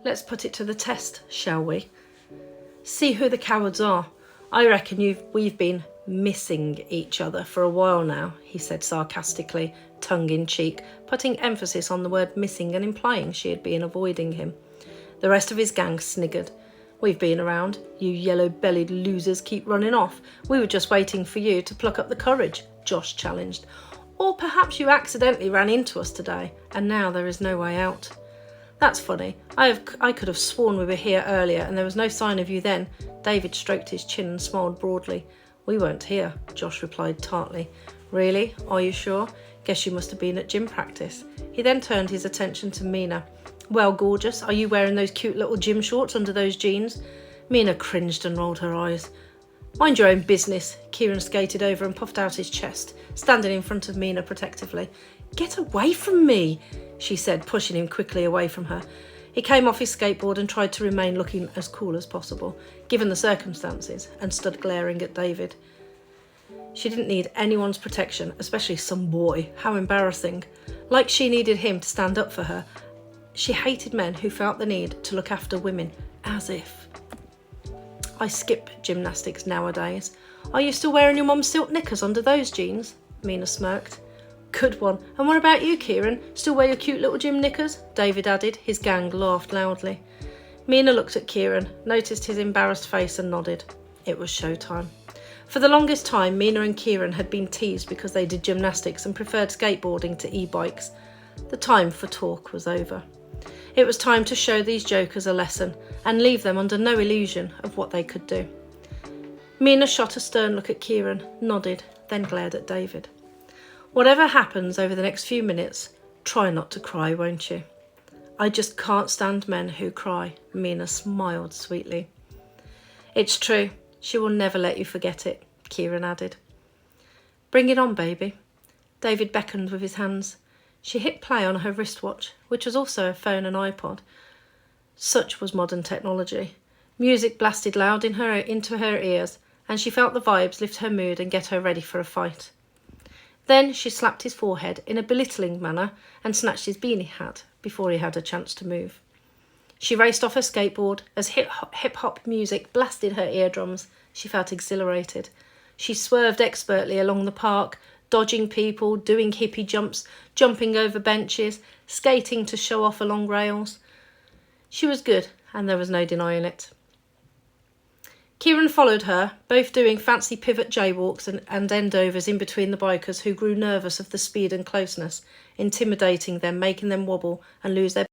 Let's put it to the test, shall we? See who the cowards are. I reckon we've been missing each other for a while now, he said sarcastically, tongue in cheek, putting emphasis on the word missing and implying she had been avoiding him. The rest of his gang sniggered. We've been around. You yellow-bellied losers keep running off. We were just waiting for you to pluck up the courage, Josh challenged. Or perhaps you accidentally ran into us today, and now there is no way out. That's funny. I could have sworn we were here earlier and there was no sign of you then. David stroked his chin and smiled broadly. We weren't here, Josh replied tartly. Really? Are you sure? Guess you must have been at gym practice. He then turned his attention to Mina. Well, gorgeous, are you wearing those cute little gym shorts under those jeans? Mina cringed and rolled her eyes. Mind your own business. Kieran skated over and puffed out his chest, standing in front of Mina protectively. Get away from me, she said, pushing him quickly away from her. He came off his skateboard and tried to remain looking as cool as possible, given the circumstances, and stood glaring at David. She didn't need anyone's protection, especially some boy. How embarrassing. Like she needed him to stand up for her. She hated men who felt the need to look after women, as if. I skip gymnastics nowadays. Are you still wearing your mum's silk knickers under those jeans? Mina smirked. Good one. And what about you, Kieran? Still wear your cute little gym knickers? David added. His gang laughed loudly. Mina looked at Kieran, noticed his embarrassed face and nodded. It was showtime. For the longest time, Mina and Kieran had been teased because they did gymnastics and preferred skateboarding to e-bikes. The time for talk was over. It was time to show these jokers a lesson and leave them under no illusion of what they could do. Mina shot a stern look at Kieran, nodded, then glared at David. Whatever happens over the next few minutes, try not to cry, won't you? I just can't stand men who cry, Mina smiled sweetly. It's true, she will never let you forget it, Kieran added. Bring it on, baby. David beckoned with his hands. She hit play on her wristwatch, which was also a phone and iPod. Such was modern technology. Music blasted loud into her ears, and she felt the vibes lift her mood and get her ready for a fight. Then she slapped his forehead in a belittling manner and snatched his beanie hat before he had a chance to move. She raced off her skateboard as hip-hop music blasted her eardrums. She felt exhilarated. She swerved expertly along the park, dodging people, doing hippie jumps, jumping over benches, skating to show off along rails. She was good, and there was no denying it. Kieran followed her, both doing fancy pivot jaywalks and endovers in between the bikers who grew nervous of the speed and closeness, intimidating them, making them wobble and lose their